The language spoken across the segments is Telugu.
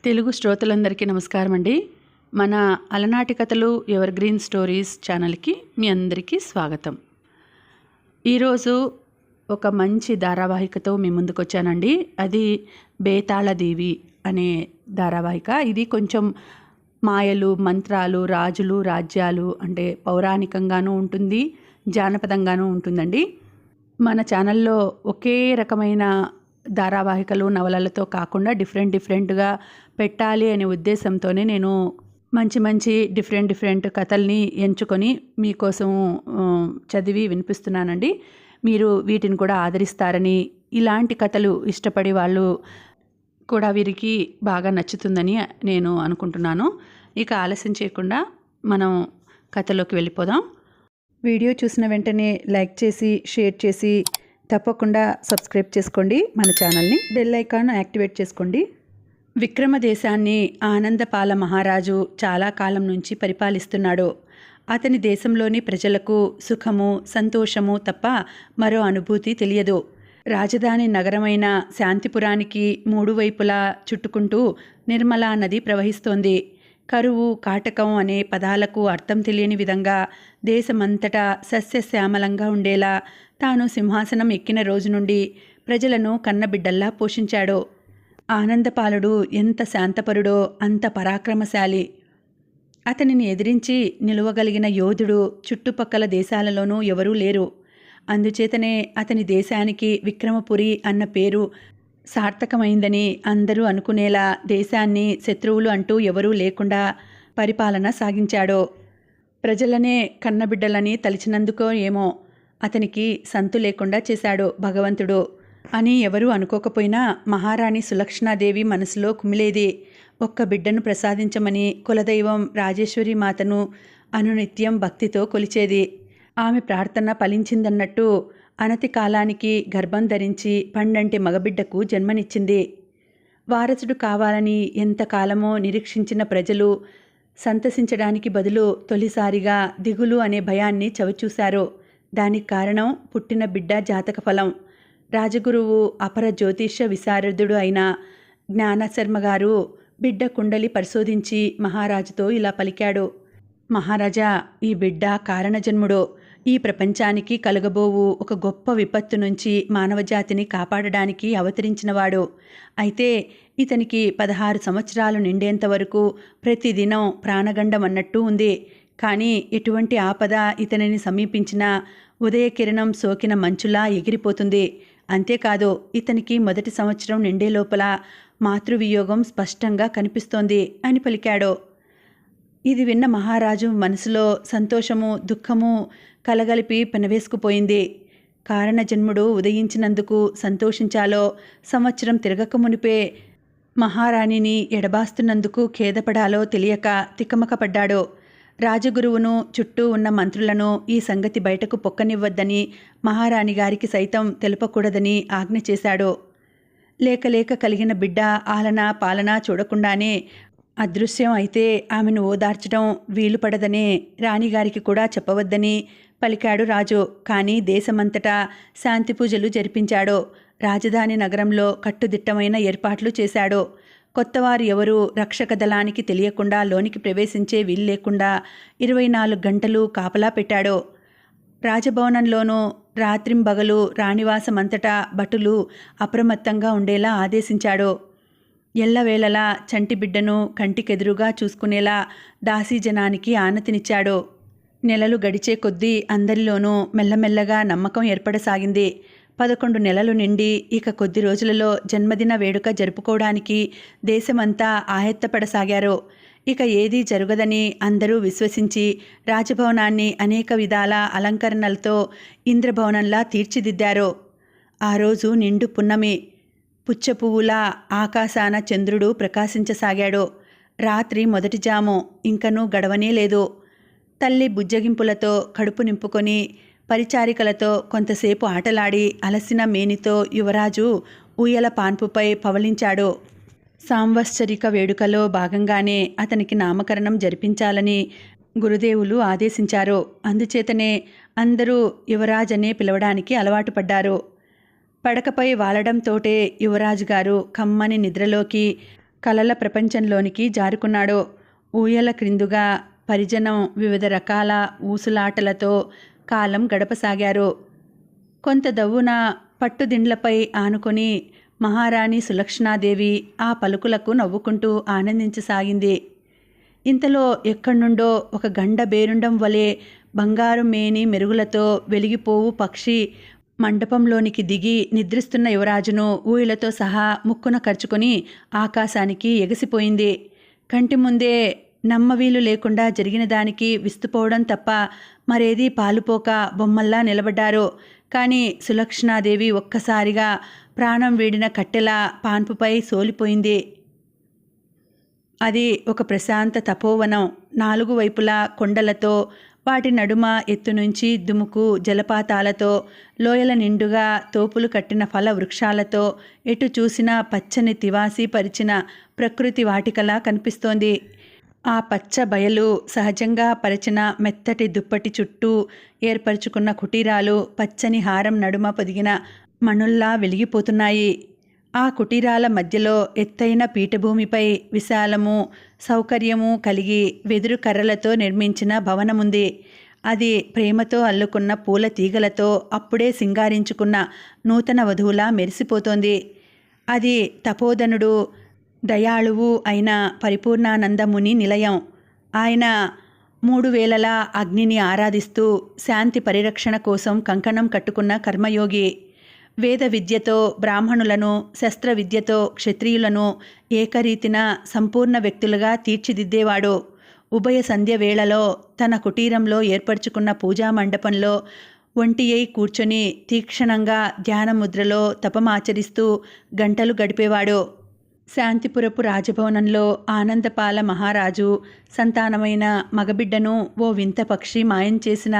తెలుగు శ్రోతలందరికీ నమస్కారం అండి. మన అలనాటి కథలు ఎవర్ గ్రీన్ స్టోరీస్ ఛానల్కి మీ అందరికీ స్వాగతం. ఈరోజు ఒక మంచి ధారావాహికతో మీ ముందుకు వచ్చానండి. అది బేతాళదేవి అనే ధారావాహిక. ఇది కొంచెం మాయలు, మంత్రాలు, రాజులు, రాజ్యాలు అంటే పౌరాణికంగానూ ఉంటుంది, జానపదంగానూ ఉంటుందండి. మన ఛానల్లో ఒకే రకమైన ధారావాహికలు, నవలలతో కాకుండా డిఫరెంట్గా పెట్టాలి అనే ఉద్దేశంతోనే నేను మంచి డిఫరెంట్ కథల్ని ఎంచుకొని మీకోసం చదివి వినిపిస్తున్నానండి. మీరు వీటిని కూడా ఆదరిస్తారని, ఇలాంటి కథలు ఇష్టపడే వాళ్ళు కూడా వీరికి బాగా నచ్చుతుందని నేను అనుకుంటున్నాను. ఇక ఆలస్యం చేయకుండా మనం కథలోకి వెళ్ళిపోదాం. వీడియో చూసిన వెంటనే లైక్ చేసి, షేర్ చేసి, తప్పకుండా సబ్స్క్రైబ్ చేసుకోండి మన ఛానల్ని. బెల్ ఐకాన్ యాక్టివేట్ చేసుకోండి. విక్రమ దేశాన్ని ఆనందపాల మహారాజు చాలా కాలం నుంచి పరిపాలిస్తున్నాడు. అతని దేశంలోని ప్రజలకు సుఖము, సంతోషము తప్ప మరో అనుభూతి తెలియదు. రాజధాని నగరమైన శాంతిపురానికి మూడు వైపులా చుట్టుకుంటూ నిర్మలా నది ప్రవహిస్తోంది. కరువు, కాటకం అనే పదాలకు అర్థం తెలియని విధంగా దేశమంతటా సస్యశ్యామలంగా ఉండేలా తాను సింహాసనం ఎక్కిన రోజు నుండి ప్రజలను కన్నబిడ్డల్లా పోషించాడు. ఆనందపాలుడు ఎంత శాంతపరుడో అంత పరాక్రమశాలి. అతనిని ఎదిరించి నిలువగలిగిన యోధుడు చుట్టుపక్కల దేశాలలోనూ ఎవరూ లేరు. అందుచేతనే అతని దేశానికి విక్రమపురి అన్న పేరు సార్థకమైందని అందరూ అనుకునేలా దేశాన్ని శత్రువులు అంటూ ఎవరూ లేకుండా పరిపాలన సాగించాడు. ప్రజలనే కన్నబిడ్డలని తలిచినందుకో ఏమో అతనికి సంతు లేకుండా చేశాడు భగవంతుడు అని ఎవరూ అనుకోకపోయినా మహారాణి సులక్షణాదేవి మనసులో కుమిలేది. ఒక్క బిడ్డను ప్రసాదించమని కులదైవం రాజేశ్వరి మాతను అనునిత్యం భక్తితో కొలిచేది. ఆమె ప్రార్థన ఫలించిందన్నట్టు అనతి కాలానికి గర్భం ధరించి పండంటి మగబిడ్డకు జన్మనిచ్చింది. వారసుడు కావాలని ఎంతకాలమో నిరీక్షించిన ప్రజలు సంతసించడానికి బదులు తొలిసారిగా దిగులు అనే భయాన్ని చవిచూశారు. దానికి కారణం పుట్టిన బిడ్డ జాతక ఫలం. రాజగురువు, అపర జ్యోతిష్య విశారదుడు అయిన జ్ఞానశర్మ గారు బిడ్డ కుండలి పరిశోధించి మహారాజుతో ఇలా పలికాడు. మహారాజా, ఈ బిడ్డ కారణజన్ముడు. ఈ ప్రపంచానికి కలగబోవు ఒక గొప్ప విపత్తు నుంచి మానవజాతిని కాపాడడానికి అవతరించినవాడు. అయితే ఇతనికి 16 సంవత్సరాలు నిండేంత వరకు ప్రతిదినం ప్రాణగండం అన్నట్టు ఉంది. కానీ ఎటువంటి ఆపద ఇతనిని సమీపించినా ఉదయకిరణం సోకిన మంచులా ఎగిరిపోతుంది. అంతేకాదు ఇతనికి మొదటి సంవత్సరం నిండే లోపల మాతృవియోగం స్పష్టంగా కనిపిస్తోంది అని పలికాడు. ఇది విన్న మహారాజు మనసులో సంతోషము, దుఃఖము కలగలిపి పెనవేసుకుపోయింది. కారణజన్ముడు ఉదయించినందుకు సంతోషించాలో, సంవత్సరం తిరగక మునిపే మహారాణిని ఎడబాస్తున్నందుకు ఖేదపడాలో తెలియక తికమకపడ్డాడు. రాజగురువును, చుట్టూ ఉన్న మంత్రులను ఈ సంగతి బయటకు పొక్కనివ్వద్దని, మహారాణి గారికి సైతం తెలుపకూడదని ఆజ్ఞ చేశాడు. లేక కలిగిన బిడ్డ ఆలనా పాలనా చూడకుండానే అదృశ్యం అయితే ఆమెను ఓదార్చడం వీలుపడదనే రాణిగారికి కూడా చెప్పవద్దని పలికాడు రాజు. కానీ దేశమంతటా శాంతి పూజలు జరిపించాడు. రాజధాని నగరంలో కట్టుదిట్టమైన ఏర్పాట్లు చేశాడు. కొత్తవారు ఎవరూ రక్షక దళానికి తెలియకుండా లోనికి ప్రవేశించే వీలు లేకుండా 24 గంటలు కాపలా పెట్టాడు. రాజభవనంలోనూ రాత్రింబగలు రాణివాసమంతటా భటులు అప్రమత్తంగా ఉండేలా ఆదేశించాడు. ఎల్లవేళలా చంటి బిడ్డను కంటికెదురుగా చూసుకునేలా దాసీజనానికి ఆనతినిచ్చాడు. నెలలు గడిచే కొద్దీ అందరిలోనూ మెల్లమెల్లగా నమ్మకం ఏర్పడసాగింది. 11 నెలలు నిండి ఇక కొద్ది రోజులలో జన్మదిన వేడుక జరుపుకోవడానికి దేశమంతా ఆయత్తపడసాగారు. ఇక ఏదీ జరగదని అందరూ విశ్వసించి రాజభవనాన్ని అనేక విధాల అలంకరణలతో ఇంద్రభవనంలా తీర్చిదిద్దారు. ఆ రోజు నిండు పున్నమి. పుచ్చపువ్వులా ఆకాశాన చంద్రుడు ప్రకాశించసాగాడు. రాత్రి మొదటి జాము ఇంకనూ గడవనే లేదు. తల్లి బుజ్జగింపులతో కడుపు నింపుకొని పరిచారికలతో కొంతసేపు ఆటలాడి అలసిన మేనితో యువరాజు ఊయల పాన్పుపై పవళించాడు. సాంవత్సరిక వేడుకలో భాగంగానే అతనికి నామకరణం జరిపించాలని గురుదేవులు ఆదేశించారు. అందుచేతనే అందరూ యువరాజనే పిలవడానికి అలవాటు పడ్డారు. పడకపై వాలడంతోటే యువరాజు గారు కమ్మని నిద్రలోకి కలల ప్రపంచంలోనికి జారుకున్నాడు. ఊయల క్రిందుగా పరిజనం వివిధ రకాల ఊసులాటలతో కాలం గడపసాగారు. కొంత దవ్వున పట్టుదిండ్లపై ఆనుకొని మహారాణి సులక్షణాదేవి ఆ పలుకులకు నవ్వుకుంటూ ఆనందించసాగింది. ఇంతలో ఎక్కడ్నుండో ఒక గండ బేరుండం వలె బంగారు మేని మెరుగులతో వెలిగిపోవు పక్షి మండపంలోనికి దిగి నిద్రిస్తున్న యువరాజును ఊయలతో సహా ముక్కున కరుచుకొని ఆకాశానికి ఎగసిపోయింది. కంటి ముందే నమ్మవీలు లేకుండా జరిగిన దానికి విస్తుపోవడం తప్ప మరేదీ పాలుపోక బొమ్మల్లా నిలబడ్డారు. కానీ సులక్షణాదేవి ఒక్కసారిగా ప్రాణం వీడిన కట్టెల పాన్పుపై సోలిపోయింది. అది ఒక ప్రశాంత తపోవనం. 4 వైపులా కొండలతో, వాటి నడుమ ఎత్తు నుంచి దుముకు జలపాతాలతో, లోయల నిండుగా తోపులు కట్టిన ఫల వృక్షాలతో ఎటు చూసినా పచ్చని తివాసి పరిచిన ప్రకృతి వాటికలా కనిపిస్తోంది. ఆ పచ్చ బయలు, సహజంగా పరిచిన మెత్తటి దుప్పటి చుట్టూ ఏర్పరచుకున్న కుటీరాలు పచ్చని హారం నడుమ పొదిగిన మణుల్లా వెలిగిపోతున్నాయి. ఆ కుటీరాల మధ్యలో ఎత్తైన పీఠభూమిపై విశాలము, సౌకర్యము కలిగి వెదురు కర్రలతో నిర్మించిన భవనముంది. అది ప్రేమతో అల్లుకున్న పూల తీగలతో అప్పుడే సింగారించుకున్న నూతన వధువులా మెరిసిపోతోంది. అది తపోధనుడు, దయాళువు అయిన పరిపూర్ణానందముని నిలయం. ఆయన 3 వేళలా అగ్నిని ఆరాధిస్తూ శాంతి పరిరక్షణ కోసం కంకణం కట్టుకున్న కర్మయోగి. వేద విద్యతో బ్రాహ్మణులను, శస్త్ర విద్యతో క్షత్రియులను ఏకరీతిన సంపూర్ణ వ్యక్తులుగా తీర్చిదిద్దేవాడు. ఉభయ సంధ్య వేళలో తన కుటీరంలో ఏర్పరచుకున్న పూజా మండపంలో ఒంటి అయి కూర్చొని తీక్షణంగా ధ్యానముద్రలో తపమాచరిస్తూ గంటలు గడిపేవాడు. శాంతిపురపు రాజభవనంలో ఆనందపాల మహారాజు సంతానమైన మగబిడ్డను ఓ వింత పక్షి మాయం చేసిన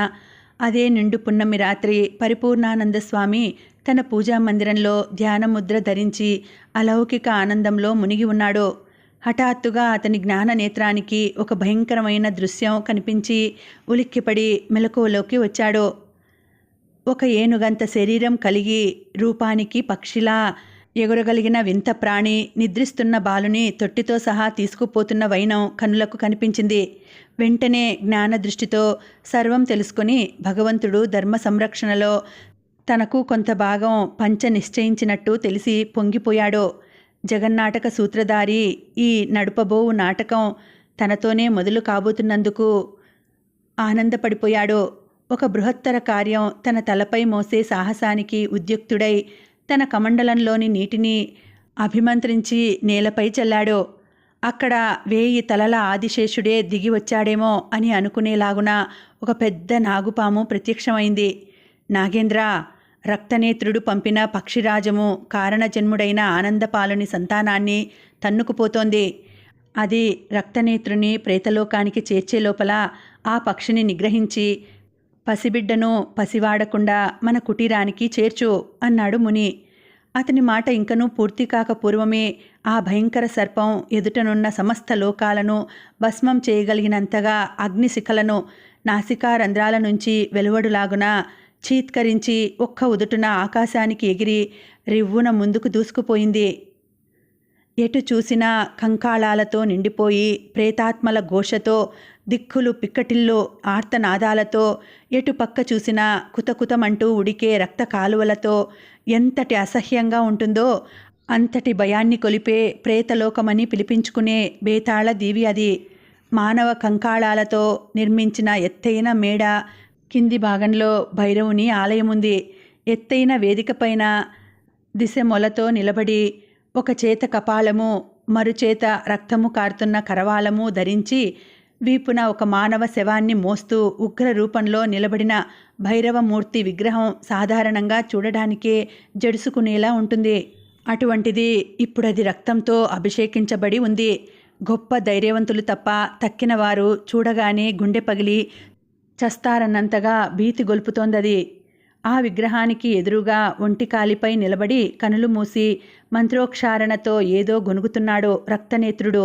అదే నిండు పున్నమి రాత్రి పరిపూర్ణానంద స్వామి తన పూజా మందిరంలో ధ్యానముద్ర ధరించి అలౌకిక ఆనందంలో మునిగి ఉన్నాడు. హఠాత్తుగా అతని జ్ఞాన నేత్రానికి ఒక భయంకరమైన దృశ్యం కనిపించి ఉలిక్కిపడి మెలకువలోకి వచ్చాడు. ఒక ఏనుగంత శరీరం కలిగి రూపానికి పక్షిలా ఎగురగలిగిన వింత ప్రాణి నిద్రిస్తున్న బాలుని తొట్టితో సహా తీసుకుపోతున్న వైనం కనులకు కనిపించింది. వెంటనే జ్ఞాన దృష్టితో సర్వం తెలుసుకొని భగవంతుడు ధర్మ సంరక్షణలో తనకు కొంత భాగం పంచ నిశ్చయించినట్టు తెలిసి పొంగిపోయాడు. జగన్నాటక సూత్రధారి ఈ నడుపబోవు నాటకం తనతోనే మొదలు కాబోతున్నందుకు ఆనందపడిపోయాడు. ఒక బృహత్తర కార్యం తన తలపై మోసే సాహసానికి ఉద్యుక్తుడై తన కమండలంలోని నీటిని అభిమంత్రించి నేలపై చల్లాడు. అక్కడ 1000 తలల ఆదిశేషుడే దిగి వచ్చాడేమో అని అనుకునేలాగున ఒక పెద్ద నాగుపాము ప్రత్యక్షమైంది. నాగేంద్ర, రక్తనేత్రుడు పంపిన పక్షిరాజము కారణజన్ముడైన ఆనందపాలుని సంతానాన్ని తన్నుకుపోతోంది. అది రక్తనేత్రుని ప్రేతలోకానికి చేర్చే లోపల ఆ పక్షిని నిగ్రహించి పసిబిడ్డను పసివాడకుండా మన కుటీరానికి చేర్చు అన్నాడు ముని. అతని మాట ఇంకనూ పూర్తి కాక పూర్వమే ఆ భయంకర సర్పం ఎదుటనున్న సమస్త లోకాలను భస్మం చేయగలిగినంతగా అగ్నిశిఖలను నాసికారంధ్రాల నుంచి వెలువడులాగున చీత్కరించి ఒక్క ఉదుటున ఆకాశానికి ఎగిరి రివ్వున ముందుకు దూసుకుపోయింది. ఎటు చూసినా కంకాళాలతో నిండిపోయి ప్రేతాత్మల ఘోషతో, దిక్కులు పిక్కటిల్లు ఆర్తనాదాలతో, ఎటు పక్క చూసినా కుతకుతమంటూ ఉడికే రక్త కాలువలతో ఎంతటి అసహ్యంగా ఉంటుందో అంతటి భయాన్ని కొలిపే ప్రేతలోకమని పిలిపించుకునే బేతాళ దీవి అది. మానవ కంకాళాలతో నిర్మించిన ఎత్తైన మేడ కింది భాగంలో భైరవుని ఆలయముంది. ఎత్తైన వేదికపైన దిశమొలతో నిలబడి ఒక చేత కపాలము, మరుచేత రక్తము కారుతున్న కరవాలము ధరించి వీపున ఒక మానవ శవాన్ని మోస్తూ ఉగ్ర రూపంలో నిలబడిన భైరవమూర్తి విగ్రహం సాధారణంగా చూడడానికే జడుసుకునేలా ఉంటుంది. అటువంటిది ఇప్పుడది రక్తంతో అభిషేకించబడి ఉంది. గొప్ప ధైర్యవంతులు తప్ప తక్కిన వారు చూడగానే గుండె పగిలి చస్తారన్నంతగా భీతి గొల్పుతోందది. ఆ విగ్రహానికి ఎదురుగా ఒంటికాలిపై నిలబడి కనులు మూసి మంత్రోచ్చారణతో ఏదో గొనుగుతున్నాడు రక్తనేత్రుడు.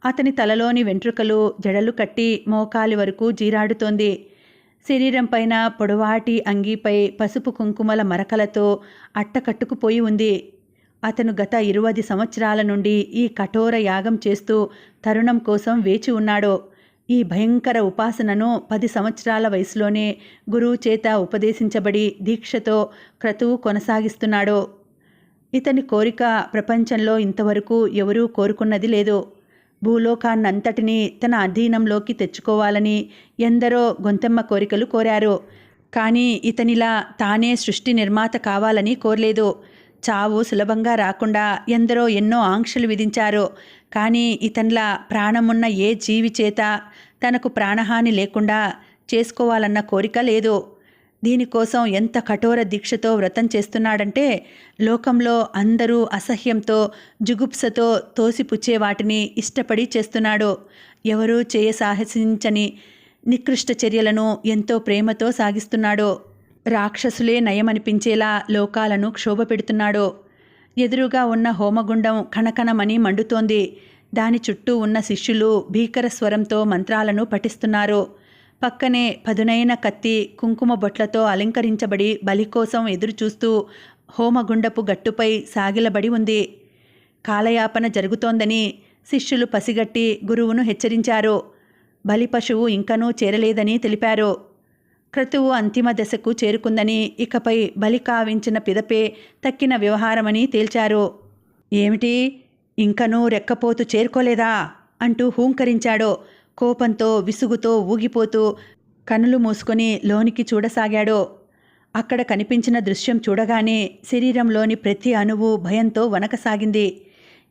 అతని తలలోని వెంట్రుకలు జడలు కట్టి మోకాలి వరకు జీరాడుతోంది. శరీరంపైన పొడవాటి అంగీపై పసుపు కుంకుమల మరకలతో అట్టకట్టుకుపోయి ఉంది. అతను గత 20 సంవత్సరాల నుండి ఈ కఠోర యాగం చేస్తూ తరుణం కోసం వేచి ఉన్నాడు. ఈ భయంకర ఉపాసనను 10 సంవత్సరాల వయసులోనే గురువు చేత ఉపదేశించబడి దీక్షతో క్రతువు కొనసాగిస్తున్నాడు. ఇతని కోరిక ప్రపంచంలో ఇంతవరకు ఎవరూ కోరుకున్నది లేదు. భూలోకాన్నంతటినీ తన అధీనంలోకి తెచ్చుకోవాలని ఎందరో గొంతెమ్మ కోరికలు కోరారు. కానీ ఇతనిలా తానే సృష్టి నిర్మాత కావాలని కోరలేదు. చావు సులభంగా రాకుండా ఎందరో ఎన్నో ఆంక్షలు విధించారు. కానీ ఇతనిలా ప్రాణమున్న ఏ జీవి చేత తనకు ప్రాణహాని లేకుండా చేసుకోవాలన్న కోరిక లేదు. దీనికోసం ఎంత కఠోర దీక్షతో వ్రతం చేస్తున్నాడంటే లోకంలో అందరూ అసహ్యంతో జుగుప్సతో తోసిపుచ్చే వాటిని ఇష్టపడి చేస్తున్నాడు. ఎవరూ సాహసించని నికృష్ట చర్యలను ఎంతో ప్రేమతో సాగిస్తున్నాడు. రాక్షసులే నయమనిపించేలా లోకాలను క్షోభపెడుతున్నాడు. ఎదురుగా ఉన్న హోమగుండం కణకణమని మండుతోంది. దాని చుట్టూ ఉన్న శిష్యులు భీకర స్వరంతో మంత్రాలను పఠిస్తున్నారు. పక్కనే పదునైన కత్తి కుంకుమ బొట్లతో అలంకరించబడి బలి కోసం ఎదురుచూస్తూ హోమగుండపు గట్టుపై సాగిలబడి ఉంది. కాలయాపన జరుగుతోందని శిష్యులు పసిగట్టి గురువును హెచ్చరించారు. బలి పశువు ఇంకనూ చేరలేదని తెలిపారు. క్రతువు అంతిమ దశకు చేరుకుందని, ఇకపై బలి కావించిన పిదపే తక్కిన వ్యవహారమని తేల్చారు. ఏమిటి, ఇంకనూ రెక్కపోతు చేరుకోలేదా అంటూ హూంకరించాడు. కోపంతో విసుగుతో ఊగిపోతూ కనులు మూసుకొని లోనికి చూడసాగాడు. అక్కడ కనిపించిన దృశ్యం చూడగానే శరీరంలోని ప్రతి అణువు భయంతో వణకసాగింది.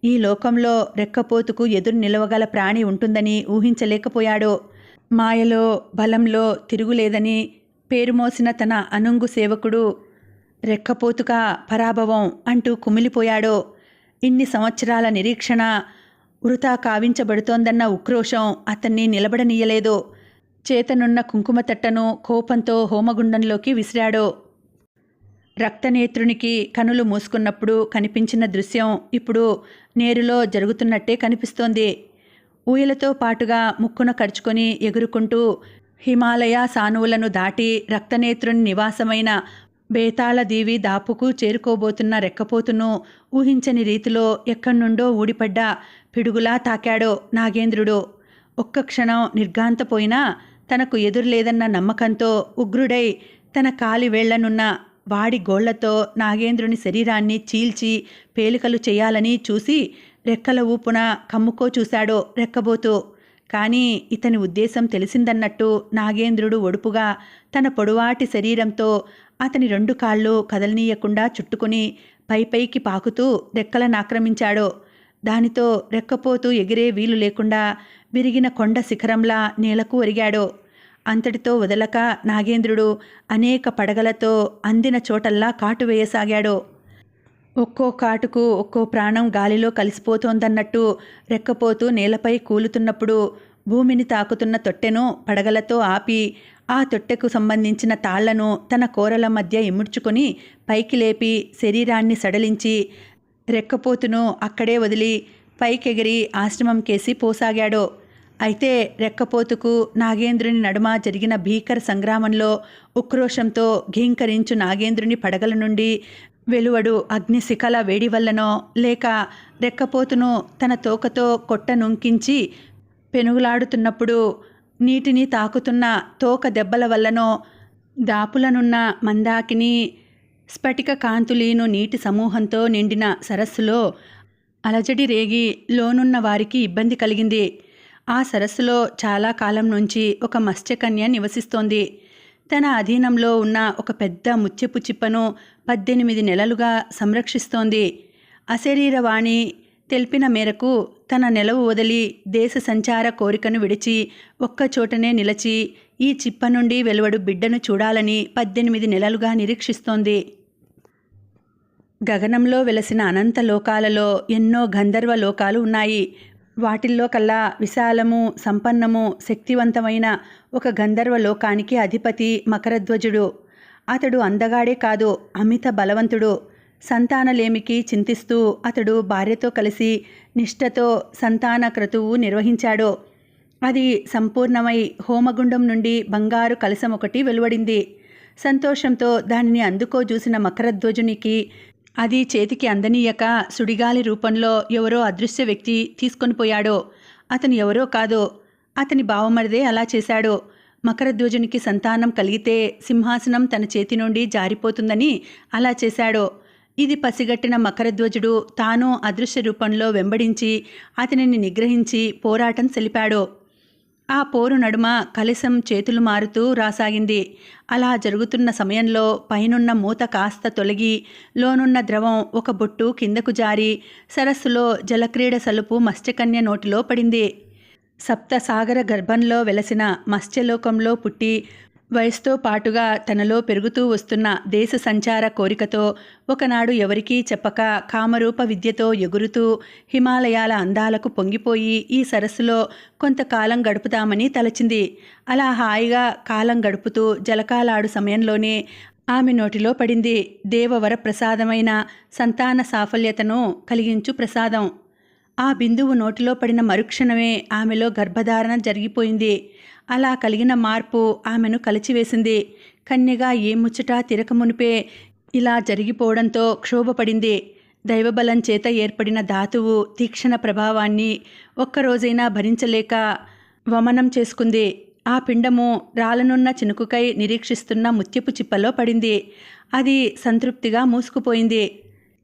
ఈ లోకంలో రెక్కపోతుకు ఎదురు నిలవగల ప్రాణి ఉంటుందని ఊహించలేకపోయాడు. మాయలో బలంలో తిరుగులేదని పేరుమోసిన తన అనుంగు సేవకుడు రెక్కపోతుగా పరాభవం అంటూ కుమిలిపోయాడు. ఇన్ని సంవత్సరాల నిరీక్షణ వృథా కావించబడుతోందన్న ఉక్రోషం అతన్ని నిలబడనీయలేదు. చేతనున్న కుంకుమ తట్టను కోపంతో హోమగుండంలోకి విసిరాడు. రక్తనేత్రునికి కనులు మూసుకున్నప్పుడు కనిపించిన దృశ్యం ఇప్పుడు నేరులో జరుగుతున్నట్టే కనిపిస్తోంది. ఊయలతో పాటుగా ముక్కున కరుచుకొని ఎగురుకుంటూ హిమాలయ సానువులను దాటి రక్తనేత్రుని నివాసమైన బేతాళదీవి దాపుకు చేరుకోబోతున్న రెక్కపోతును ఊహించని రీతిలో ఎక్కడ్నుండో ఊడిపడ్డ పిడుగులా తాకాడు నాగేంద్రుడు. ఒక్క క్షణం నిర్ఘాంతపోయినా తనకు ఎదురులేదన్న నమ్మకంతో ఉగ్రుడై తన కాలి వేళ్లనున్న వాడి గోళ్లతో నాగేంద్రుని శరీరాన్ని చీల్చి పేలికలు చేయాలని చూసి రెక్కల ఊపున కమ్ముకో చూశాడు రెక్కబోతూ. కానీ ఇతని ఉద్దేశం తెలిసిందన్నట్టు నాగేంద్రుడు ఒడుపుగా తన పొడువాటి శరీరంతో అతని 2 కాళ్ళు కదలనీయకుండా చుట్టుకుని పైపైకి పాకుతూ రెక్కలనాక్రమించాడు. దానితో రెక్కపోతూ ఎగిరే వీలు లేకుండా విరిగిన కొండ శిఖరంలా నేలకు ఒరిగాడు. అంతటితో వదలక నాగేంద్రుడు అనేక పడగలతో అందిన చోటల్లా కాటు వేయసాగాడు. ఒక్కో కాటుకు ఒక్కో ప్రాణం గాలిలో కలిసిపోతోందన్నట్టు రెక్కపోతూ నేలపై కూలుతున్నప్పుడు భూమిని తాకుతున్న తొట్టెను పడగలతో ఆపి ఆ తొట్టెకు సంబంధించిన తాళ్లను తన కోరల మధ్య ఇముడ్చుకొని పైకి లేపి శరీరాన్ని సడలించి రెక్కపోతును అక్కడే వదిలి పైకెగిరి ఆశ్రమం కేసి పోసాగాడు. అయితే రెక్కపోతుకు నాగేంద్రుని నడుమ జరిగిన భీకర సంగ్రామంలో ఉక్రోషంతో ఘీంకరించు నాగేంద్రుని పడగల నుండి వెలువడు అగ్నిశిఖల వేడి వల్లనో లేక రెక్కపోతును తన తోకతో కొట్ట నొంకించి పెనుగులాడుతున్నప్పుడు నీటిని తాకుతున్న తోక దెబ్బల వల్లనో దాపులనున్న మందాకిని స్ఫటిక కాంతులీను నీటి సమూహంతో నిండిన సరస్సులో అలజడి రేగి లోనున్న వారికి ఇబ్బంది కలిగింది. ఆ సరస్సులో చాలా కాలం నుంచి ఒక మత్స్యకన్య నివసిస్తోంది. తన అధీనంలో ఉన్న ఒక పెద్ద ముత్యపు చిప్పను 18 నెలలుగా సంరక్షిస్తోంది. అశరీరవాణి తెలిపిన మేరకు తన నెలవు వదిలి దేశ సంచార కోరికను విడిచి ఒక్కచోటనే నిలచి ఈ చిప్ప నుండి వెలువడు బిడ్డను చూడాలని 18 నెలలుగా నిరీక్షిస్తోంది. గగనంలో వెలసిన అనంత లోకాలలో ఎన్నో గంధర్వ లోకాలు ఉన్నాయి. వాటిల్లో కల్లా విశాలము సంపన్నము శక్తివంతమైన ఒక గంధర్వ లోకానికి అధిపతి మకరధ్వజుడు. అతడు అందగాడే కాదు, అమిత బలవంతుడు. సంతానలేమికి చింతిస్తూ అతడు భార్యతో కలిసి నిష్ఠతో సంతాన క్రతువు నిర్వహించాడు. అది సంపూర్ణమై హోమగుండం నుండి బంగారు కలశం ఒకటి వెలువడింది. సంతోషంతో దానిని అందుకో చూసిన మకరధ్వజునికి అది చేతికి అందనీయక సుడిగాలి రూపంలో ఎవరో అదృశ్య వ్యక్తి తీసుకొని పోయాడో. అతను ఎవరో కాదో, అతని బావమరిదే అలా చేశాడు. మకరధ్వజునికి సంతానం కలిగితే సింహాసనం తన చేతి నుండి జారిపోతుందని అలా చేశాడు. ఇది పసిగట్టిన మకరధ్వజుడు తాను అదృశ్య రూపంలో వెంబడించి అతనిని నిగ్రహించి పోరాటం సెలిపాడు. ఆ పోరు నడుమ కలశం చేతులు మారుతూ రాసాగింది. అలా జరుగుతున్న సమయంలో పైనున్న మూత కాస్త తొలగి లోనున్న ద్రవం ఒక బొట్టు కిందకు జారి సరస్సులో జలక్రీడ సలుపు మత్స్యకన్య నోటిలో పడింది. సప్తసాగర గర్భంలో వెలసిన మత్స్యలోకంలో పుట్టి వయసుతో పాటుగా తనలో పెరుగుతూ వస్తున్న దేశ సంచార కోరికతో ఒకనాడు ఎవరికీ చెప్పక కామరూప విద్యతో ఎగురుతూ హిమాలయాల అందాలకు పొంగిపోయి ఈ సరస్సులో కొంతకాలం గడుపుతామని తలచింది. అలా హాయిగా కాలం గడుపుతూ జలకాలాడు సమయంలోనే ఆమె నోటిలో పడింది దేవవర ప్రసాదమైన సంతాన సాఫల్యతను కలిగించు ప్రసాదం. ఆ బిందువు నోటిలో పడిన మరుక్షణమే ఆమెలో గర్భధారణ జరిగిపోయింది. అలా కలిగిన మార్పు ఆమెను కలిచివేసింది. కన్యగా ఏ ముచ్చటా తిరకమునిపే ఇలా జరిగిపోవడంతో క్షోభపడింది. దైవబలం చేత ఏర్పడిన ధాతువు తీక్షణ ప్రభావాన్ని ఒక్కరోజైనా భరించలేక వమనం చేసుకుంది. ఆ పిండము రాలనున్న చినుకుకై నిరీక్షిస్తున్న ముత్యపు చిప్పలో పడింది. అది సంతృప్తిగా మూసుకుపోయింది.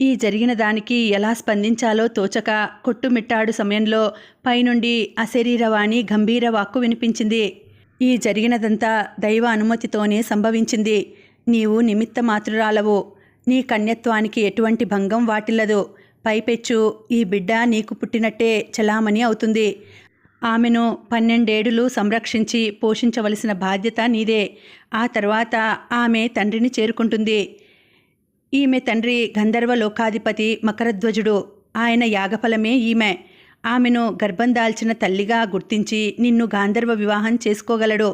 ఈ జరిగిన దానికి ఎలా స్పందించాలో తోచక కొట్టుమిట్టాడు సమయంలో పైనుండి అశరీరవాణి గంభీర వాక్కు వినిపించింది. ఈ జరిగినదంతా దైవ అనుమతితోనే సంభవించింది. నీవు నిమిత్త మాత్రురాలవు. నీ కన్యత్వానికి ఎటువంటి భంగం వాటిల్లదు. పైపెచ్చు ఈ బిడ్డ నీకు పుట్టినట్టే చలామణి అవుతుంది. ఆమెను 12 ఏడులు సంరక్షించి పోషించవలసిన బాధ్యత నీదే. ఆ తర్వాత ఆమె తండ్రిని చేరుకుంటుంది. ఈమె తండ్రి గంధర్వ లోకాధిపతి మకరధ్వజుడు. ఆయన యాగఫలమే ఈమె. ఆమెను గర్భం దాల్చిన తల్లిగా గుర్తించి నిన్ను గాంధర్వ వివాహం చేసుకోగలడు.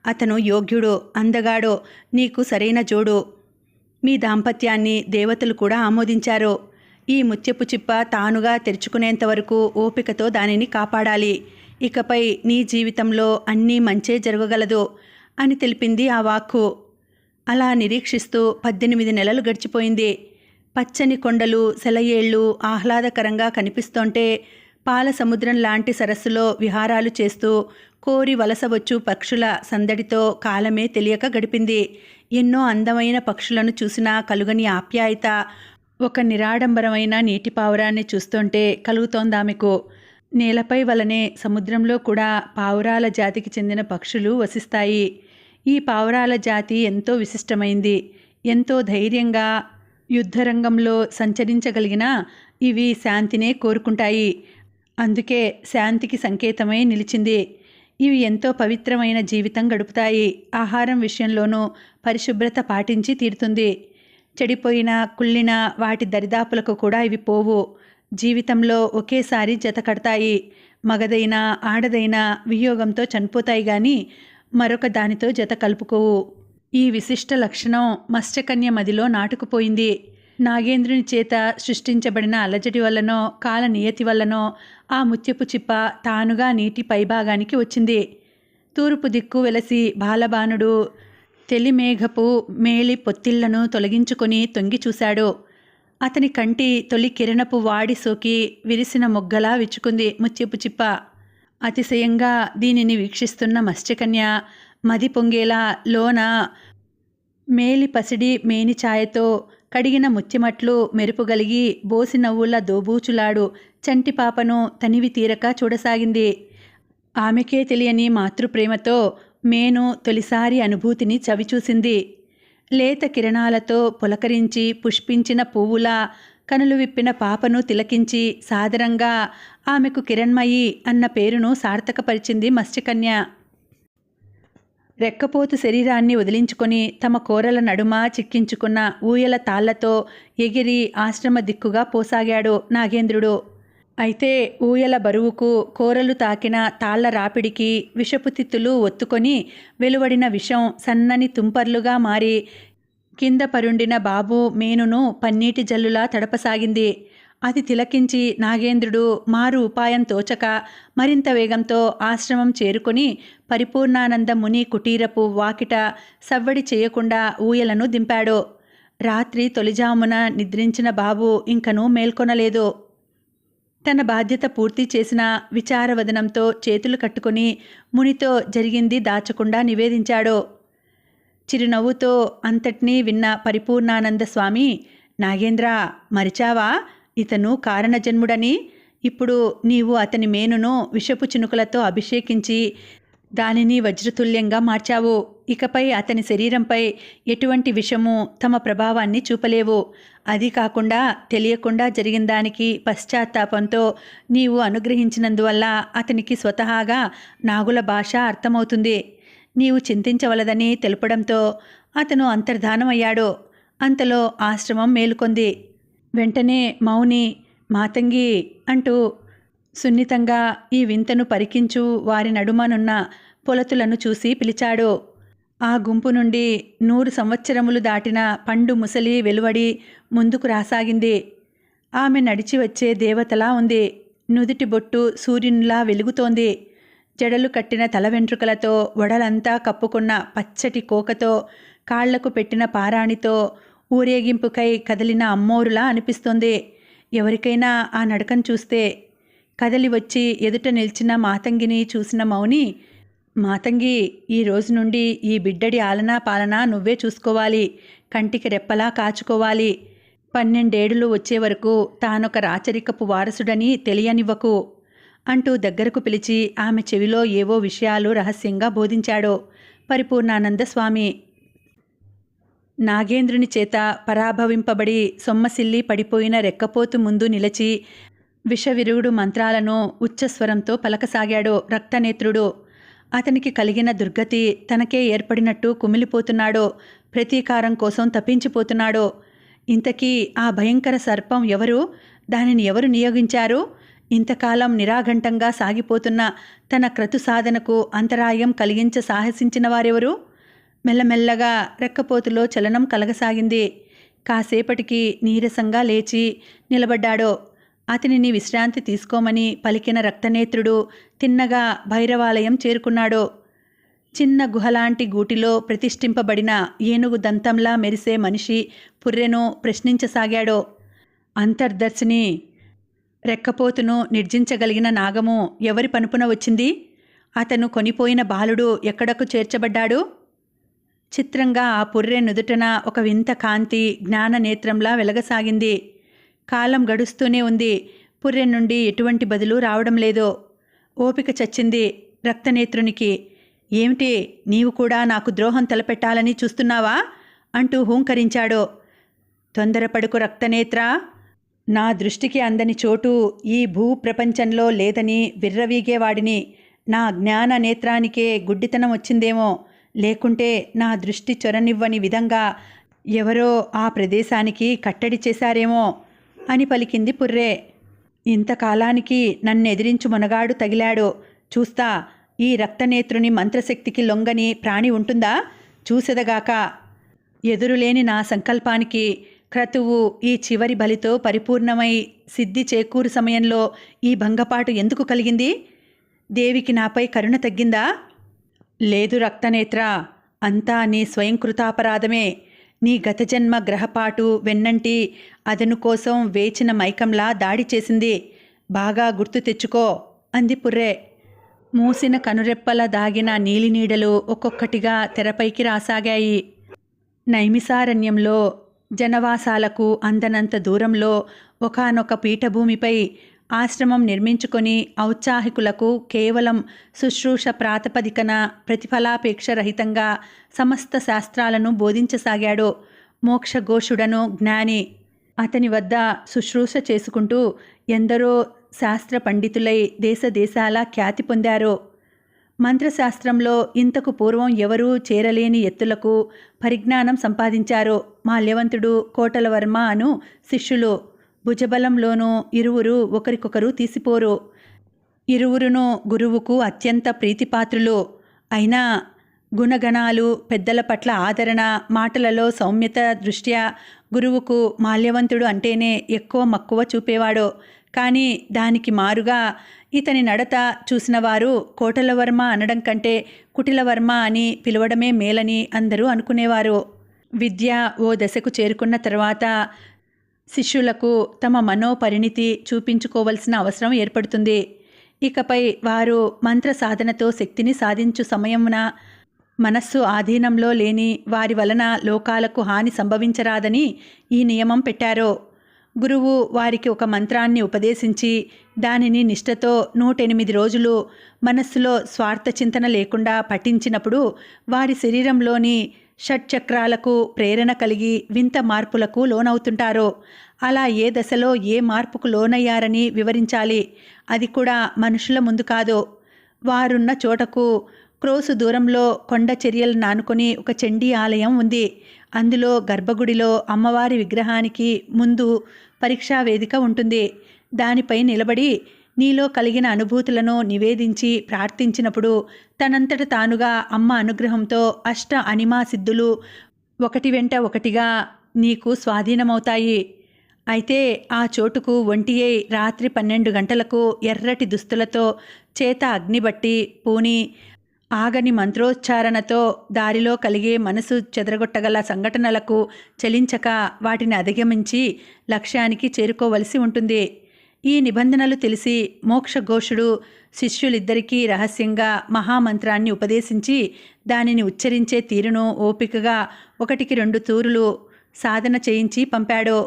అతను యోగ్యుడు, అందగాడు, నీకు సరైన జోడు. మీ దాంపత్యాన్ని దేవతలు కూడా ఆమోదించారు. ఈ ముత్యపు చిప్ప తానుగా తెరుచుకునేంతవరకు ఓపికతో దానిని కాపాడాలి. ఇకపై నీ జీవితంలో అన్నీ మంచే జరగగలదు అని తెలిపింది ఆ వాక్కు. అలా నిరీక్షిస్తూ 18 నెలలు గడిచిపోయింది. పచ్చని కొండలు సెలయేళ్లు ఆహ్లాదకరంగా కనిపిస్తుంటే పాల సముద్రం లాంటి సరస్సులో విహారాలు చేస్తూ కోరి వలసవచ్చు పక్షుల సందడితో కాలమే తెలియక గడిపింది. ఎన్నో అందమైన పక్షులను చూసినా కలుగని ఆప్యాయత ఒక నిరాడంబరమైన నీటి పావురాన్ని చూస్తుంటే కలుగుతోందామెకు. నేలపై వలనే సముద్రంలో కూడా పావురాల జాతికి చెందిన పక్షులు వసిస్తాయి. ఈ పావురాల జాతి ఎంతో విశిష్టమైంది. ఎంతో ధైర్యంగా యుద్ధరంగంలో సంచరించగలిగిన ఇవి శాంతినే కోరుకుంటాయి. అందుకే శాంతికి సంకేతమై నిలిచింది. ఇవి ఎంతో పవిత్రమైన జీవితం గడుపుతాయి. ఆహారం విషయంలోనూ పరిశుభ్రత పాటించి తీరుతుంది. చెడిపోయిన కుళ్ళిన వాటి దరిదాపులకు కూడా ఇవి పోవు. జీవితంలో ఒకేసారి జత కడతాయి. మగదైనా ఆడదైనా వియోగంతో చనిపోతాయి గాని మరొక దానితో జత కలుపుకోవు. ఈ విశిష్ట లక్షణం మత్స్యకన్య మదిలో నాటుకుపోయింది. నాగేంద్రుని చేత సృష్టించబడిన అలజడి వల్లనో కాల నియతి వల్లనో ఆ ముత్యపు చిప్ప తానుగా నీటి పైభాగానికి వచ్చింది. తూర్పు దిక్కు వెలసి బాలబానుడు తెలిమేఘపు మేలి పొత్తిళ్లను తొలగించుకొని తొంగి చూశాడు. అతని కంటి తొలి కిరణపు వాడి సోకి విరిసిన మొగ్గలా విచ్చుకుంది ముత్యపు చిప్ప. అతిశయంగా దీనిని వీక్షిస్తున్న మత్స్యకన్య మది పొంగేలా లోన మేలి పసిడి మేని ఛాయతో కడిగిన ముత్యమట్లు మెరుపుగలిగి బోసి నవ్వుల దోబూచులాడు చంటిపాపను తనివి తీరక చూడసాగింది. ఆమెకే తెలియని మాతృప్రేమతో మేను తొలిసారి అనుభూతిని చవిచూసింది. లేత కిరణాలతో పులకరించి పుష్పించిన పువ్వులా కనులు విప్పిన పాపను తిలకించి సాదరంగా ఆమెకు కిరణ్మయి అన్న పేరును సార్థకపరిచింది మత్స్యకన్య. రెక్కపోతు శరీరాన్ని వదిలించుకొని తమ కోరల నడుమ చిక్కించుకున్న ఊయల తాళ్లతో ఎగిరి ఆశ్రమ దిక్కుగా పోసాగాడు నాగేంద్రుడు. అయితే ఊయల బరువుకు కోరలు తాకిన తాళ్ల రాపిడికి విషపు తిత్తులు ఒత్తుకొని వెలువడిన విషం సన్నని తుంపర్లుగా మారి కింద పరుండిన బాబు మేనును పన్నీటి జల్లులా తడపసాగింది. అది తిలకించి నాగేంద్రుడు మారు ఉపాయం తోచక మరింత వేగంతో ఆశ్రమం చేరుకొని పరిపూర్ణానంద ముని కుటీరపు వాకిట సవ్వడి చేయకుండా ఊయలను దింపాడు. రాత్రి తొలిజామున నిద్రించిన బాబు ఇంకనూ మేల్కొనలేదు. తన బాధ్యత పూర్తి చేసిన విచారవదనంతో చేతులు కట్టుకుని మునితో జరిగింది దాచకుండా నివేదించాడు. చిరునవ్వుతో అంతటినీ విన్న పరిపూర్ణానంద స్వామి, నాగేంద్ర, మరిచావా? ఇతను కారణజన్ముడని. ఇప్పుడు నీవు అతని మేనును విషపు చినుకులతో అభిషేకించి దానిని వజ్రతుల్యంగా మార్చావు. ఇకపై అతని శరీరంపై ఎటువంటి విషము తమ ప్రభావాన్ని చూపలేవు. అది కాకుండా తెలియకుండా జరిగిన దానికి పశ్చాత్తాపంతో నీవు అనుగ్రహించినందువల్ల అతనికి స్వతహాగా నాగుల భాష అర్థమవుతుంది. నీవు చింతించవలదని తెలపడంతో అతను అంతర్ధానమయ్యాడు. అంతలో ఆశ్రమం మేలుకొంది. వెంటనే మౌని, మాతంగి అంటూ సున్నితంగా ఈ వింతను పరికించు వారి నడుమనున్న పొలతులను చూసి పిలిచాడు. ఆ గుంపు నుండి 100 సంవత్సరములు దాటిన పండు ముసలి వెలువడి ముందుకు రాసాగింది. ఆమె నడిచి వచ్చే దేవతలా ఉంది. నుదిటి బొట్టు సూర్యునిలా వెలుగుతోంది. జడలు కట్టిన తల వెంట్రుకలతో, వడలంతా కప్పుకున్న పచ్చటి కోకతో, కాళ్లకు పెట్టిన పారాణితో ఊరేగింపుకై కదిలిన అమ్మోరులా అనిపిస్తోంది. ఎవరికైనా ఆ నడకను చూస్తే. కదలి వచ్చి ఎదుట నిలిచిన మాతంగిని చూసిన మౌని, మాతంగి, ఈ రోజు నుండి ఈ బిడ్డడి ఆలనా పాలనా నువ్వే చూసుకోవాలి. కంటికి రెప్పలా కాచుకోవాలి. 12 ఏడులు వచ్చే వరకు తానొక రాచరికపు వారసుడని తెలియనివ్వకు అంటూ దగ్గరకు పిలిచి ఆమె చెవిలో ఏవో విషయాలు రహస్యంగా బోధించాడు పరిపూర్ణానంద స్వామి. నాగేంద్రుని చేత పరాభవింపబడి సొమ్మసిల్లి పడిపోయిన రెక్కపోతు ముందు నిలిచి విషవిరుగుడు మంత్రాలను ఉచ్చస్వరంతో పలకసాగాడు రక్తనేత్రుడు. అతనికి కలిగిన దుర్గతి తనకే ఏర్పడినట్టు కుమిలిపోతున్నాడు. ప్రతీకారం కోసం తప్పించిపోతున్నాడు. ఇంతకీ ఆ భయంకర సర్పం ఎవరు? దానిని ఎవరు నియోగించారు? ఇంతకాలం నిరాఘంటంగా సాగిపోతున్న తన క్రతు సాధనకు అంతరాయం కలిగించ సాహసించిన వారెవరు? మెల్లమెల్లగా రెక్కపోతులో చలనం కలగసాగింది. కాసేపటికి నీరసంగా లేచి నిలబడ్డాడు. అతనిని విశ్రాంతి తీసుకోమని పలికిన రక్తనేత్రుడు తిన్నగా భైరవాలయం చేరుకున్నాడు. చిన్న గుహలాంటి గూటిలో ప్రతిష్ఠింపబడిన ఏనుగు దంతంలా మెరిసే మనిషి పుర్రెను ప్రశ్నించసాగాడు. అంతర్దర్శిని, రెక్కపోతును నిర్జించగలిగిన నాగము ఎవరి పనుపున వచ్చింది? అతను కొనిపోయిన బాలుడు ఎక్కడకు చేర్చబడ్డాడు? చిత్రంగా ఆ పుర్రె నుదుటన ఒక వింత కాంతి జ్ఞాననేత్రంలా వెలగసాగింది. కాలం గడుస్తూనే ఉంది. పుర్రె నుండి ఎటువంటి బదులు రావడం లేదో. ఓపిక చచ్చింది రక్తనేత్రునికి. ఏమిటి, నీవు కూడా నాకు ద్రోహం తలపెట్టాలని చూస్తున్నావా అంటూ హూంకరించాడు. తొందరపడుకు రక్తనేత్ర, నా దృష్టికి అందని చోటు ఈ భూప్రపంచంలో లేదని విర్రవీగేవాడిని. నా జ్ఞాన నేత్రానికే గుడ్డితనం వచ్చిందేమో, లేకుంటే నా దృష్టి చొరనివ్వని విధంగా ఎవరో ఆ ప్రదేశానికి కట్టడి చేశారేమో అని పలికింది పుర్రె. ఇంతకాలానికి నన్నెదిరించు మొనగాడు తగిలాడు. చూస్తా, ఈ రక్తనేత్రుని మంత్రశక్తికి లొంగని ప్రాణి ఉంటుందా? చూసెదగాక. ఎదురులేని నా సంకల్పానికి క్రతువు ఈ చివరి బలితో పరిపూర్ణమై సిద్ధి చేకూరు సమయంలో ఈ భంగపాటు ఎందుకు కలిగింది? దేవికి నాపై కరుణ తగ్గిందా? లేదు రక్తనేత్ర, అంతా నీ స్వయంకృతాపరాధమే. నీ గతజన్మ గ్రహపాటు వెన్నంటి అదను కోసం వేచిన మైకంలా దాడి చేసింది. బాగా గుర్తు తెచ్చుకో అంది పుర్రె. మూసిన కనురెప్పల దాగిన నీలినీడలు ఒక్కొక్కటిగా తెరపైకి రాసాగాయి. నైమిసారణ్యంలో జనవాసాలకు అందనంత దూరంలో ఒకానొక పీఠభూమిపై ఆశ్రమం నిర్మించుకొని ఔత్సాహికులకు కేవలం శుశ్రూష ప్రాతిపదికన ప్రతిఫలాపేక్ష రహితంగా సమస్త శాస్త్రాలను బోధించసాగాడు మోక్షఘోషుడను జ్ఞాని. అతని వద్ద శుశ్రూష చేసుకుంటూ ఎందరో శాస్త్ర పండితులై దేశదేశాల ఖ్యాతి పొందారు. మంత్రశాస్త్రంలో ఇంతకు పూర్వం ఎవరూ చేరలేని ఎత్తులకు పరిజ్ఞానం సంపాదించారు మాల్యవంతుడు, కోటలవర్మ అను శిష్యులు. భుజబలంలోనూ ఇరువురు ఒకరికొకరు తీసిపోరు. ఇరువురును గురువుకు అత్యంత ప్రీతిపాత్రులు. అయినా గుణగణాలు, పెద్దల పట్ల ఆదరణ, మాటలలో సౌమ్యత దృష్ట్యా గురువుకు మాల్యవంతుడు అంటేనే ఎక్కువ మక్కువ చూపేవాడు. కానీ దానికి మారుగా ఇతని నడత చూసినవారు కోటలవర్మ అనడం కంటే కుటిలవర్మ అని పిలవడమే మేలని అందరూ అనుకునేవారు. విద్య ఓ దశకు చేరుకున్న తర్వాత శిష్యులకు తమ మనోపరిణితి చూపించుకోవలసిన అవసరం ఏర్పడుతుంది. ఇకపై వారు మంత్ర సాధనతో శక్తిని సాధించు సమయమున మనస్సు ఆధీనంలో లేని వారి వలన లోకాలకు హాని సంభవించరాదని ఈ నియమం పెట్టారు. గురువు వారికి ఒక మంత్రాన్ని ఉపదేశించి దానిని నిష్ఠతో 108 రోజులు మనస్సులో స్వార్థ చింతన లేకుండా పఠించినప్పుడు వారి శరీరంలోని షట్చక్రాలకు ప్రేరణ కలిగి వింత మార్పులకు లోనవుతుంటారు. అలా ఏ దశలో ఏ మార్పుకు లోనయ్యారని వివరించాలి. అది కూడా మనుషుల ముందు కాదు. వారున్న చోటకు క్రోసు దూరంలో కొండ చర్యలు నానుకొని ఒక చండీ ఆలయం ఉంది. అందులో గర్భగుడిలో అమ్మవారి విగ్రహానికి ముందు పరీక్షా వేదిక ఉంటుంది. దానిపై నిలబడి నీలో కలిగిన అనుభూతులను నివేదించి ప్రార్థించినప్పుడు తనంతట తానుగా అమ్మ అనుగ్రహంతో అష్ట అనిమా సిద్ధులు ఒకటి వెంట ఒకటిగా నీకు స్వాధీనమవుతాయి. అయితే ఆ చోటుకు ఒంటియై రాత్రి 12 గంటలకు ఎర్రటి దుస్తులతో చేత అగ్నిబట్టి పూని ఆగని మంత్రోచ్చారణతో దారిలో కలిగే మనసు చెదరగొట్టగల సంఘటనలకు చలించక వాటిని అధిగమించి లక్ష్యానికి చేరుకోవలసి ఉంటుంది. ఈ నిబంధనలు తెలిసి మోక్షఘోషుడు శిష్యులిద్దరికీ రహస్యంగా మహామంత్రాన్ని ఉపదేశించి దానిని ఉచ్చరించే తీరును ఓపికగా 1-2 తూరులు సాధన చేయించి పంపాడు.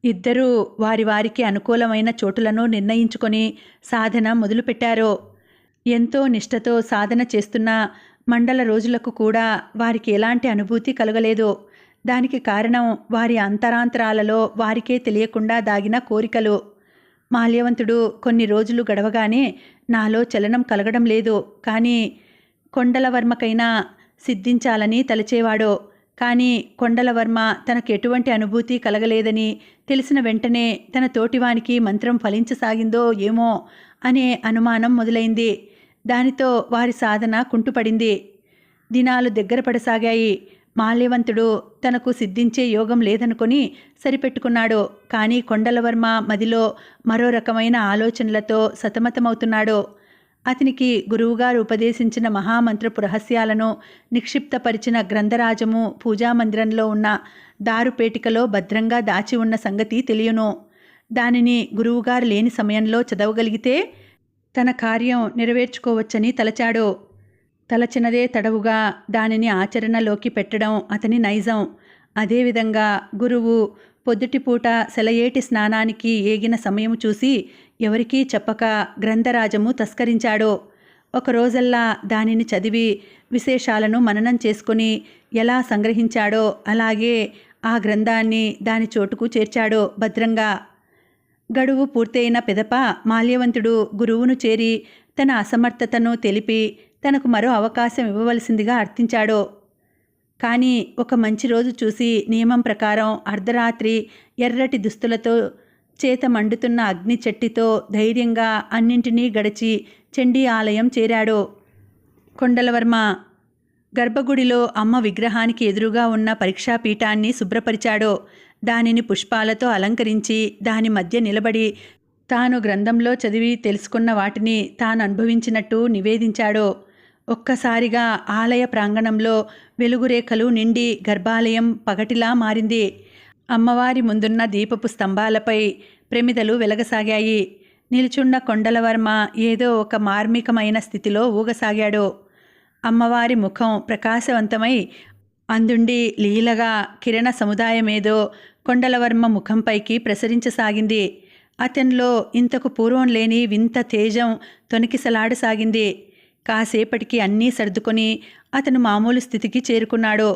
ఇద్దరూ వారికి అనుకూలమైన చోటులను నిర్ణయించుకొని సాధన మొదలుపెట్టారు. ఎంతో నిష్ఠతో సాధన చేస్తున్న మండల రోజులకు కూడా వారికి ఎలాంటి అనుభూతి కలగలేదు. దానికి కారణం వారి అంతరాంతరాలలో వారికే తెలియకుండా దాగిన కోరికలు. మాల్యవంతుడు కొన్ని రోజులు గడవగానే నాలో చలనం కలగడం లేదు, కానీ కొండలవర్మకైనా సిద్ధించాలని తలచేవాడు. కానీ కొండలవర్మ తనకు ఎటువంటి అనుభూతి కలగలేదని తెలిసిన వెంటనే తన తోటివానికి మంత్రం ఫలించసాగిందో ఏమో అనే అనుమానం మొదలైంది. దానితో వారి సాధన కుంటుపడింది. దినాలు దగ్గర పడసాగాయి. మాల్యవంతుడు తనకు సిద్ధించే యోగం లేదనుకొని సరిపెట్టుకున్నాడు. కానీ కొండలవర్మ మదిలో మరో రకమైన ఆలోచనలతో సతమతమవుతున్నాడు. అతనికి గురువుగారు ఉపదేశించిన మహామంత్రపు రహస్యాలను నిక్షిప్తపరిచిన గ్రంథరాజము పూజామందిరంలో ఉన్న దారుపేటికలో భద్రంగా దాచి ఉన్న సంగతి తెలియను. దానిని గురువుగారు లేని సమయంలో చదవగలిగితే తన కార్యం నెరవేర్చుకోవచ్చని తలచాడు. తలచినదే తడవుగా దానిని ఆచరణలోకి పెట్టడం అతని నైజం. అదేవిధంగా గురువు పొద్దుటిపూట సెలయేటి స్నానానికి ఏగిన సమయం చూసి ఎవరికీ చెప్పక గ్రంథరాజము తస్కరించాడు. ఒకరోజల్లా దానిని చదివి విశేషాలను మననం చేసుకొని ఎలా సంగ్రహించాడో అలాగే ఆ గ్రంథాన్ని దాని చోటుకు చేర్చాడు భద్రంగా. గడువు పూర్తయిన పిదప మాల్యవంతుడు గురువును చేరి తన అసమర్థతను తెలిపి తనకు మరో అవకాశం ఇవ్వవలసిందిగా అర్థించాడు. కానీ ఒక మంచి రోజు చూసి నియమం ప్రకారం అర్ధరాత్రి ఎర్రటి దుస్తులతో చేత మండుతున్న అగ్ని చెట్టితో ధైర్యంగా అన్నింటినీ గడిచి చండీ ఆలయం చేరాడు. కొండలవర్మ గర్భగుడిలో అమ్మ విగ్రహానికి ఎదురుగా ఉన్న పరీక్షాపీఠాన్ని శుభ్రపరిచాడు. దానిని పుష్పాలతో అలంకరించి దాని మధ్య నిలబడి తాను గ్రంథంలో చదివి తెలుసుకున్న వాటిని తాను అనుభవించినట్టు నివేదించాడు. ఒక్కసారిగా ఆలయ ప్రాంగణంలో వెలుగురేఖలు నిండి గర్భాలయం పగటిలా మారింది. అమ్మవారి ముందున్న దీపపు స్తంభాలపై ప్రమిదలు వెలగసాగాయి. నిల్చున్న కొండలవర్మ ఏదో ఒక మార్మికమైన స్థితిలో ఊగసాగాడు. అమ్మవారి ముఖం ప్రకాశవంతమై అందుండి లీలగా కిరణ సముదాయమేదో కొండలవర్మ ముఖంపైకి ప్రసరించసాగింది. అతనిలో ఇంతకు పూర్వం లేని వింత తేజం తొణికిసలాడసాగింది. కాసేపటికి అన్నీ సర్దుకొని అతను మామూలు స్థితికి చేరుకున్నాడు.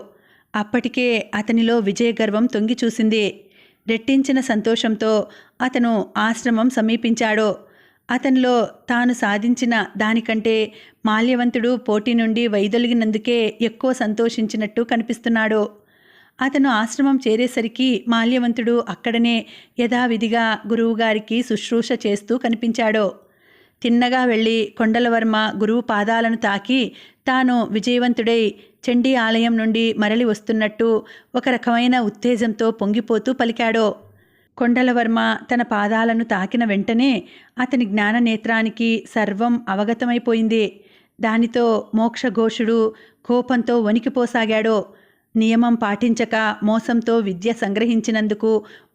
అప్పటికే అతనిలో విజయగర్వం తొంగి చూసింది. రెట్టించిన సంతోషంతో అతను ఆశ్రమం సమీపించాడు. అతనిలో తాను సాధించిన దానికంటే మాల్యవంతుడు పోటీ నుండి వైదొలిగినందుకే ఎక్కువ సంతోషించినట్టు కనిపిస్తున్నాడు. అతను ఆశ్రమం చేరేసరికి మాల్యవంతుడు అక్కడనే యథావిధిగా గురువుగారికి శుశ్రూష చేస్తూ కనిపించాడు. తిన్నగా వెళ్ళి కొండలవర్మ గురువు పాదాలను తాకి తాను విజయవంతుడై చండీ ఆలయం నుండి మరలి వస్తున్నట్టు ఒక రకమైన ఉత్తేజంతో పొంగిపోతూ పలికాడు. కొండలవర్మ తన పాదాలను తాకిన వెంటనే అతని జ్ఞాననేత్రానికి సర్వం అవగతమైపోయింది. దానితో మోక్షఘోషుడు కోపంతో వణికిపోసాగాడు. నియమం పాటించక మోసంతో విద్య సంగ్రహించినందుకు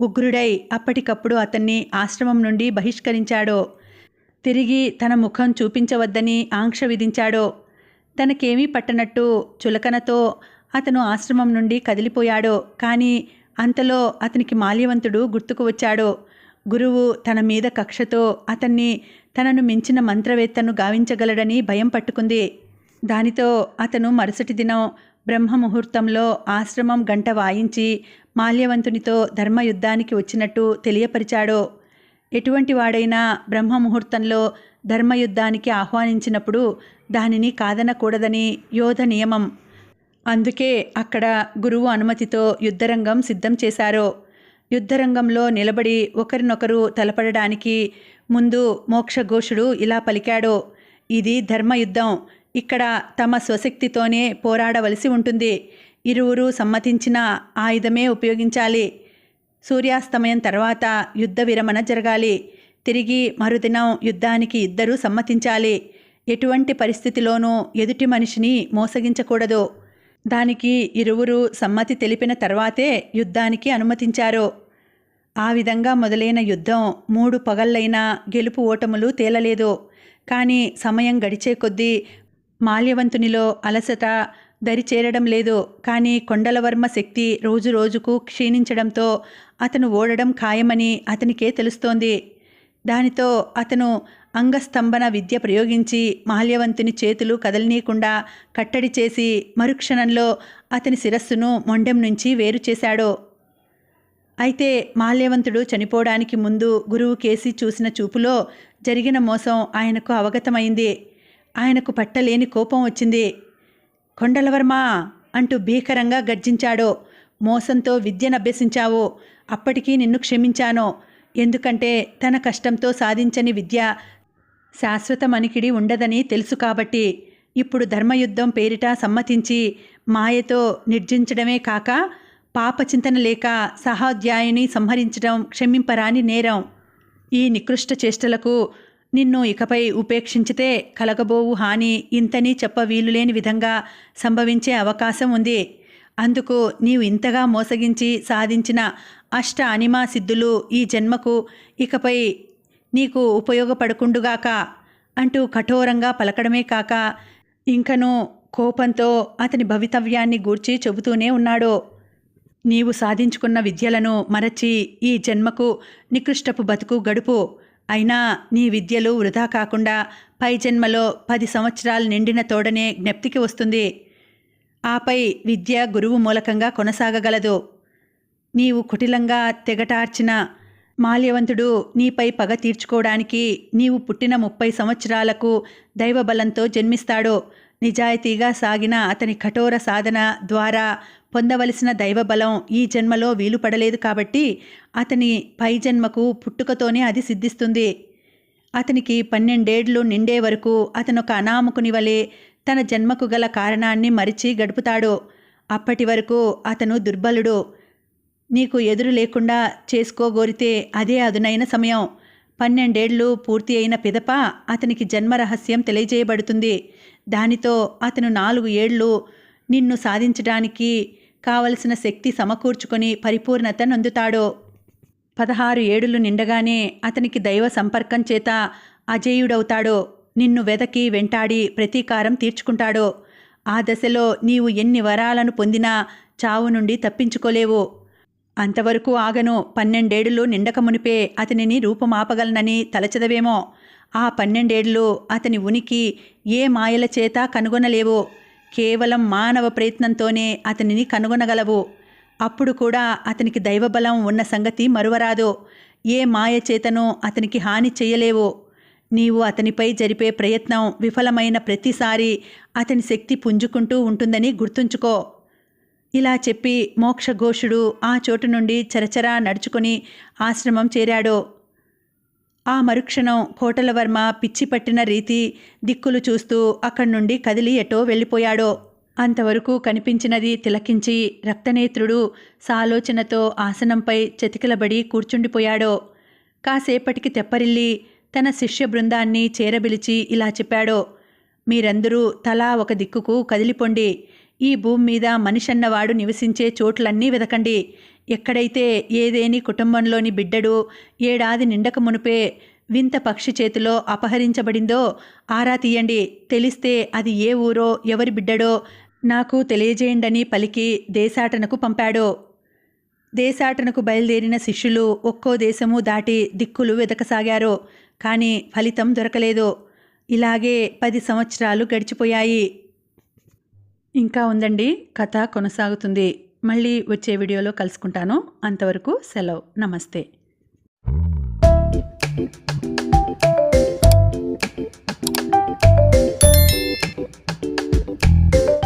ఉగ్రుడై అప్పటికప్పుడు అతన్ని ఆశ్రమం నుండి బహిష్కరించాడో, తిరిగి తన ముఖం చూపించవద్దని ఆంక్ష విధించాడో, తనకేమీ పట్టనట్టు చులకనతో అతను ఆశ్రమం నుండి కదిలిపోయాడో. కానీ అంతలో అతనికి మాల్యవంతుడు గుర్తుకు వచ్చాడో. గురువు తన మీద కక్షతో అతన్ని తనను మించిన మంత్రవేత్తను గావించగలడని భయం పట్టుకుంది. దానితో అతను మరుసటి దినం బ్రహ్మముహూర్తంలో ఆశ్రమం గంట వాయించి మాల్యవంతునితో ధర్మయుద్ధానికి వచ్చినట్టు తెలియపరిచాడో. ఎటువంటి వాడైనా బ్రహ్మముహూర్తంలో ధర్మయుద్ధానికి ఆహ్వానించినప్పుడు దానిని కాదనకూడదని యోధ నియమం. అందుకే అక్కడ గురువు అనుమతితో యుద్ధరంగం సిద్ధం చేశారో. యుద్ధరంగంలో నిలబడి ఒకరినొకరు తలపడడానికి ముందు మోక్షఘోషుడు ఇలా పలికాడో: ఇది ధర్మయుద్ధం. ఇక్కడ తమ స్వశక్తితోనే పోరాడవలసి ఉంటుంది. ఇరువురు సమ్మతించిన ఆయుధమే ఉపయోగించాలి. సూర్యాస్తమయం తర్వాత యుద్ధ విరమణ జరగాలి. తిరిగి మరుదినం యుద్ధానికి ఇద్దరూ సమ్మతించాలి. ఎటువంటి పరిస్థితిలోనూ ఎదుటి మనిషిని మోసగించకూడదు. దానికి ఇరువురు సమ్మతి తెలిపిన తర్వాతే యుద్ధానికి అనుమతించారు. ఆ విధంగా మొదలైన యుద్ధం 3 పగళ్ళైనా గెలుపు ఓటములు తేలలేదు. కానీ సమయం గడిచే కొద్దీ మాల్యవంతునిలో అలసట దరిచేరడం లేదు. కానీ కొండలవర్మ శక్తి రోజు రోజుకు క్షీణించడంతో అతను ఓడడం ఖాయమని అతనికే తెలుస్తోంది. దానితో అతను అంగస్తంభన విద్య ప్రయోగించి మాల్యవంతుని చేతులు కదలనీయకుండా కట్టడి చేసి మరుక్షణంలో అతని శిరస్సును మొండెం నుంచి వేరు చేశాడు. అయితే మాల్యవంతుడు చనిపోవడానికి ముందు గురువు కేసి చూసిన చూపులో జరిగిన మోసం ఆయనకు అవగతమైంది. ఆయనకు పట్టలేని కోపం వచ్చింది. కొండలవర్మ అంటూ భీకరంగా గర్జించాడు. మోసంతో విద్యనభ్యసించావు. అప్పటికీ నిన్ను క్షమించాను. ఎందుకంటే తన కష్టంతో సాధించని విద్య శాశ్వత మణికిడి ఉండదని తెలుసు కాబట్టి. ఇప్పుడు ధర్మయుద్ధం పేరిట సమ్మతించి మాయతో నిర్జించడమే కాక పాపచింతన లేక సహాధ్యాయుని సంహరించడం క్షమింపరాని నేరం. ఈ నికృష్ట చేష్టలకు నిన్ను ఇకపై ఉపేక్షించితే కలగబోవు హాని ఇంతని చెప్ప వీలులేని విధంగా సంభవించే అవకాశం ఉంది. అందుకు నీవు ఇంతగా మోసగించి సాధించిన అష్ట అనిమా సిద్ధులు ఈ జన్మకు ఇకపై నీకు ఉపయోగపడకుండుగాక అంటూ కఠోరంగా పలకడమే కాక ఇంకనూ కోపంతో అతని భవితవ్యాన్ని గూర్చి చెబుతూనే ఉన్నాడు. నీవు సాధించుకున్న విద్యలను మరచి ఈ జన్మకు నికృష్టపు బతుకు గడుపు. అయినా నీ విద్యలు వృధా కాకుండా పై జన్మలో 10 సంవత్సరాలు నిండిన తోడనే జ్ఞప్తికి వస్తుంది. ఆపై విద్య గురువు మూలకంగా కొనసాగగలదు. నీవు కుటిలంగా తెగటార్చిన మాల్యవంతుడు నీపై పగ తీర్చుకోవడానికి నీవు పుట్టిన 30 సంవత్సరాలకు దైవబలంతో జన్మిస్తాడు. నిజాయితీగా సాగిన అతని కఠోర సాధన ద్వారా పొందవలసిన దైవబలం ఈ జన్మలో వీలుపడలేదు కాబట్టి అతని పై జన్మకు పుట్టుకతోనే అది సిద్ధిస్తుంది. అతనికి 12 ఏళ్లు నిండే వరకు అతనొక అనామకుని వలె తన జన్మకు గల కారణాన్ని మరిచి గడుపుతాడు. అప్పటి వరకు అతను దుర్బలుడు. నీకు ఎదురు లేకుండా చేసుకోగోరితే అదే అదునైన సమయం. 12 ఏళ్లు పూర్తి అయిన పిదప అతనికి జన్మరహస్యం తెలియజేయబడుతుంది. దానితో అతను 4 ఏళ్లు నిన్ను సాధించడానికి కావలసిన శక్తి సమకూర్చుకొని పరిపూర్ణత నొందుతాడు. 16 ఏడులు నిండగానే అతనికి దైవ సంపర్కం చేత అజేయుడవుతాడు. నిన్ను వెదకి వెంటాడి ప్రతీకారం తీర్చుకుంటాడు. ఆ దశలో నీవు ఎన్ని వరాలను పొందినా చావు నుండి తప్పించుకోలేవు. అంతవరకు ఆగను. 12 ఏడులు నిండక మునిపే అతనిని రూపమాపగలనని తలచదవేమో. ఆ 12 ఏళ్లు అతని ఉనికి ఏ మాయల చేత కనుగొనలేవు. కేవలం మానవ ప్రయత్నంతోనే అతనిని కనుగొనగలవు. అప్పుడు కూడా అతనికి దైవబలం ఉన్న సంగతి మరువరాదు. ఏ మాయ చేతనో అతనికి హాని చెయ్యలేవు. నీవు అతనిపై జరిపే ప్రయత్నం విఫలమైన ప్రతిసారి అతని శక్తి పుంజుకుంటూ ఉంటుందని గుర్తుంచుకో. ఇలా చెప్పి మోక్షఘోషుడు ఆ చోటు నుండి చరచరా నడుచుకొని ఆశ్రమం చేరాడు. ఆ మరుక్షణం కోటలవర్మ పిచ్చి పట్టిన రీతి దిక్కులు చూస్తూ అక్కడి నుండి కదిలి ఎటో వెళ్ళిపోయాడు. అంతవరకు కనిపించినది తిలకించి రక్తనేత్రుడు సాలోచనతో ఆసనంపై చతికిలబడి కూర్చుండిపోయాడు. కాసేపటికి తెప్పరిల్లి తన శిష్య బృందాన్ని చేరబిలిచి ఇలా చెప్పాడు: మీరందరూ తలా ఒక దిక్కుకు కదిలిపోండి. ఈ భూమి మీద మనిషన్నవాడు నివసించే చోట్లన్నీ వెతకండి. ఎక్కడైతే ఏదేని కుటుంబంలోని బిడ్డడు ఏడాది నిండక మునుపే వింత పక్షి చేతిలో అపహరించబడిందో ఆరా తీయండి. తెలిస్తే అది ఏ ఊరో ఎవరి బిడ్డడో నాకు తెలియజేయండని పలికి దేశాటనకు పంపాడు. దేశాటనకు బయలుదేరిన శిష్యులు ఒక్కో దేశము దాటి దిక్కులు వెతకసాగారు. కానీ ఫలితం దొరకలేదు. ఇలాగే 10 సంవత్సరాలు గడిచిపోయాయి. ఇంకా ఉందండి, కథ కొనసాగుతుంది. మళ్ళీ వచ్చే వీడియోలో కలుసుకుంటాను. అంతవరకు సెలవు. నమస్తే.